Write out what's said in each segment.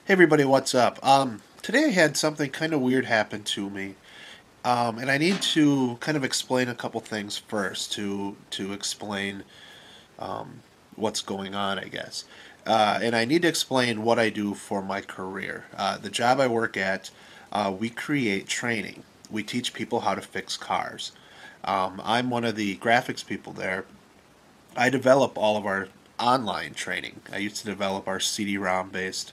Hey everybody, what's up? Today I had something kind of weird happen to me, and I need to kind of explain a couple things first to explain what's going on, I guess. And I need to explain what I do for my career. The job I work at, we create training. We teach people how to fix cars. I'm one of the graphics people there. I develop all of our online training. I used to develop our CD-ROM based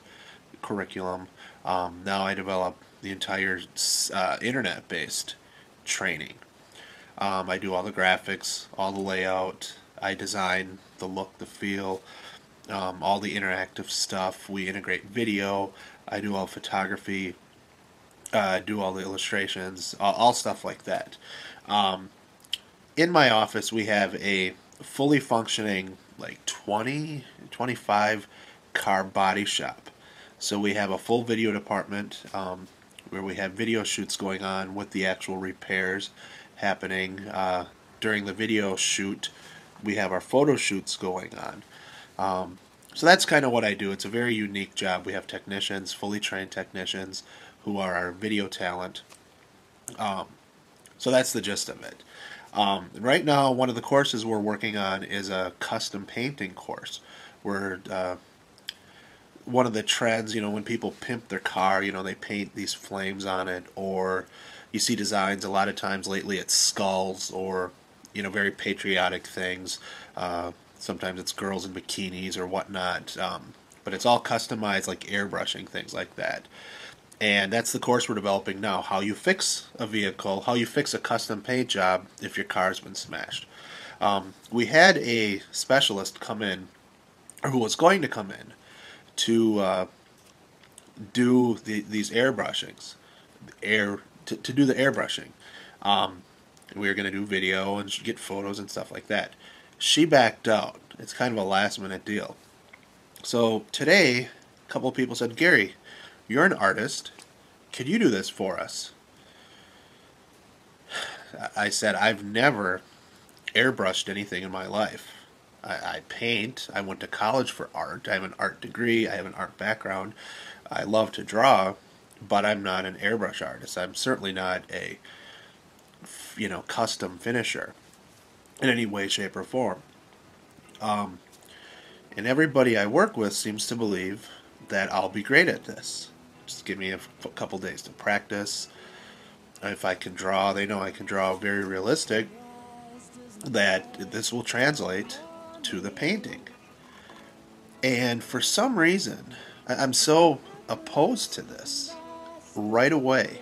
curriculum. Now I develop the entire internet based training. I do all the graphics, all the layout. I design the look, the feel, all the interactive stuff. We integrate video. I do all photography. Do all the illustrations, all stuff like that. Um, in my office, we have a fully functioning, like 20, 25 car body shop. So we have a full video department where we have video shoots going on with the actual repairs happening. During the video shoot, we have our photo shoots going on. So that's kind of what I do. It's a very unique job. We have technicians, fully trained technicians, who are our video talent. Um, so that's the gist of it. Right now, one of the courses we're working on is a custom painting course. Where one of the trends, when people pimp their car, they paint these flames on it, or you see designs a lot of times lately. It's skulls or very patriotic things. Sometimes it's girls in bikinis or whatnot, but it's all customized, like airbrushing, things like that. And that's the course we're developing now: how you fix a vehicle, how you fix a custom paint job if your car's been smashed. We had a specialist come in, or who was going to come in, to do these airbrushings, to do the airbrushing. Um, we were going to do video and get photos and stuff like that. She backed out. It's kind of a last minute deal. So today, a couple of people said, "Gary, you're an artist. Could you do this for us?" I said, "I've never airbrushed anything in my life. I paint. I went to college for art. I have an art degree. I have an art background. I love to draw, but I'm not an airbrush artist. I'm certainly not a custom finisher in any way, shape, or form." Um, and everybody I work with seems to believe that I'll be great at this. Just give me a couple days to practice. If I can draw, they know I can draw very realistic, that this will translate to the painting. And for some reason, I'm so opposed to this right away.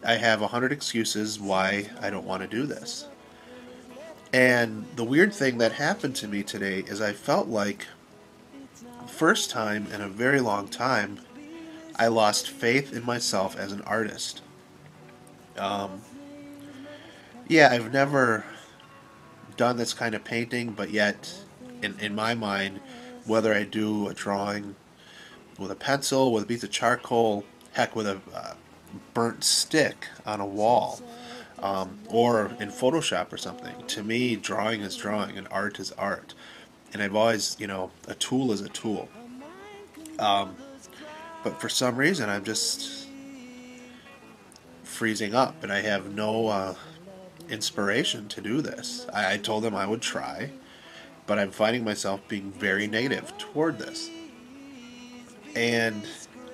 I have 100 excuses why I don't want to do this. And the weird thing that happened to me today is I felt like, first time in a very long time, I lost faith in myself as an artist. Um, yeah, I've never done this kind of painting, but yet, in my mind, whether I do a drawing with a pencil, with a piece of charcoal, heck, with a burnt stick on a wall, or in Photoshop or something, to me, drawing is drawing and art is art. And I've always, a tool is a tool. Um, but for some reason, I'm just freezing up and I have no inspiration to do this. I told them I would try, but I'm finding myself being very negative toward this. And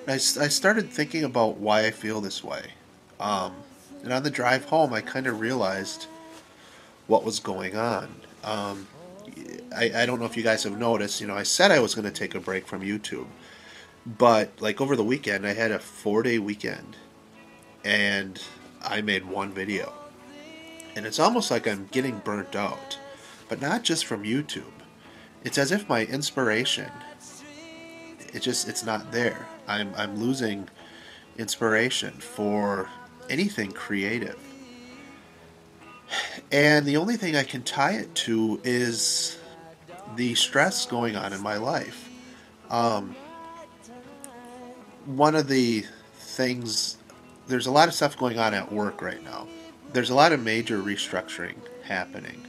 I started thinking about why I feel this way. Um, and on the drive home, I kind of realized what was going on. I don't know if you guys have noticed, I said I was going to take a break from YouTube. But, like, over the weekend, I had a 4-day weekend. And I made one video. And it's almost like I'm getting burnt out. But not just from YouTube. It's as if my inspiration, it's not there. I'm losing inspiration for anything creative. And the only thing I can tie it to is the stress going on in my life. Um, One of the things, there's a lot of stuff going on at work right now. There's a lot of major restructuring happening.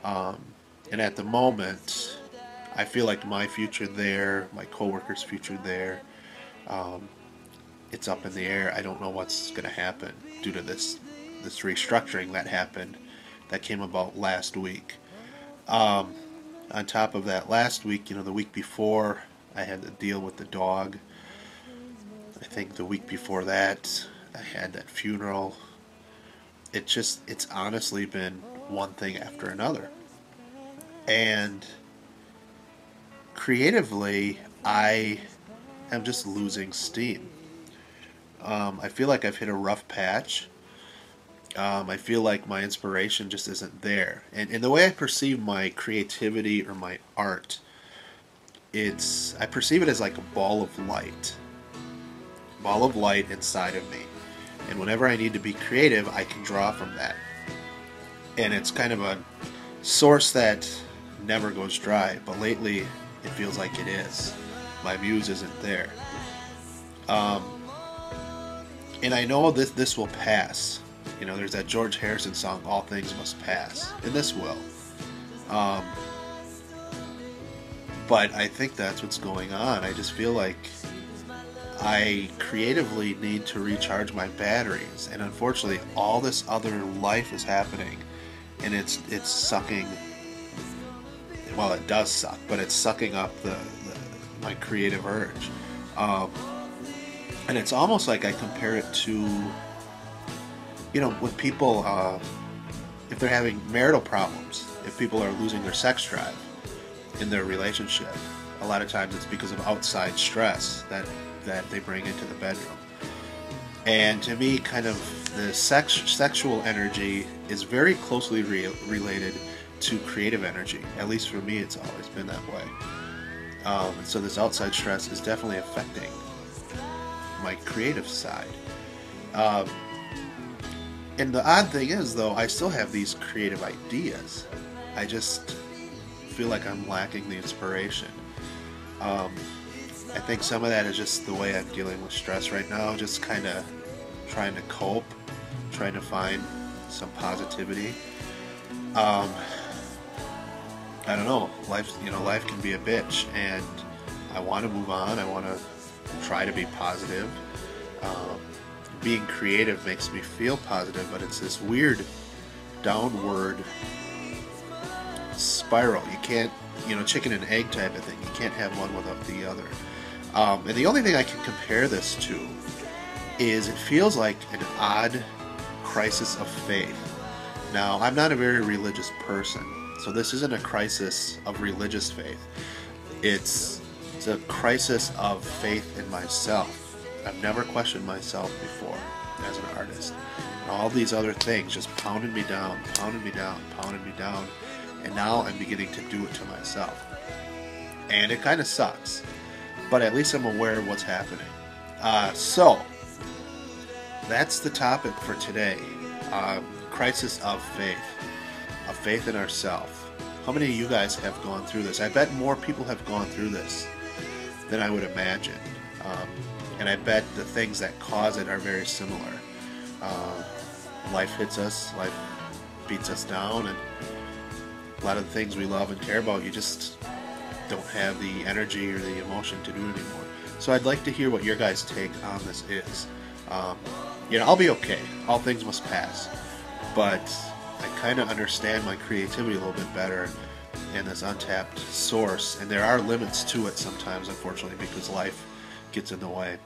Um, and at the moment, I feel like my future there, my coworkers' future there, it's up in the air. I don't know what's going to happen due to this restructuring that happened, that came about last week. Um, on top of that, last week, the week before, I had to deal with the dog. I think the week before that, I had that funeral. It's honestly been one thing after another. And creatively, I am just losing steam. I feel like I've hit a rough patch. I feel like my inspiration just isn't there. And the way I perceive my creativity or my art, I perceive it as like a ball of light inside of me. And whenever I need to be creative, I can draw from that. And it's kind of a source that never goes dry, but lately it feels like it is. My muse isn't there. Um, and I know this will pass. There's that George Harrison song, "All Things Must Pass," and this will. Um, but I think that's what's going on. I just feel like I creatively need to recharge my batteries, and unfortunately, all this other life is happening, and it's sucking. Well, it does suck, but it's sucking up my creative urge. And it's almost like I compare it to, when people, if they're having marital problems, if people are losing their sex drive in their relationship, a lot of times it's because of outside stress that they bring into the bedroom. And to me, kind of the sexual energy is very closely related to creative energy. At least for me, it's always been that way. And so this outside stress is definitely affecting my creative side. And the odd thing is, though, I still have these creative ideas. I just feel like I'm lacking the inspiration. I think some of that is just the way I'm dealing with stress right now, just kind of trying to cope, trying to find some positivity. I don't know. Life can be a bitch, and I want to move on. I want to try to be positive. Being creative makes me feel positive, but it's this weird downward spiral. You can't, chicken and egg type of thing. You can't have one without the other. And the only thing I can compare this to is it feels like an odd crisis of faith. Now, I'm not a very religious person, so this isn't a crisis of religious faith. It's a crisis of faith in myself. I've never questioned myself before as an artist. And all these other things just pounded me down, pounded me down, pounded me down, and now I'm beginning to do it to myself. And it kind of sucks, but at least I'm aware of what's happening. So, that's the topic for today. Crisis of faith in ourselves. How many of you guys have gone through this? I bet more people have gone through this than I would imagine. And I bet the things that cause it are very similar. Life hits us, life beats us down, and a lot of the things we love and care about, you just don't have the energy or the emotion to do it anymore. So I'd like to hear what your guys' take on this is. I'll be okay. All things must pass. But I kind of understand my creativity a little bit better and this untapped source. And there are limits to it sometimes, unfortunately, because life gets in the way.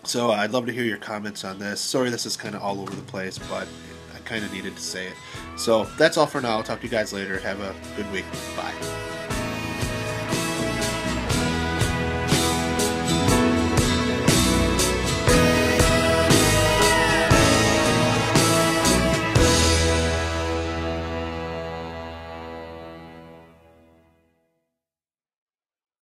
So I'd love to hear your comments on this. Sorry this is kind of all over the place, but I kind of needed to say it. So that's all for now. I'll talk to you guys later. Have a good week. Bye.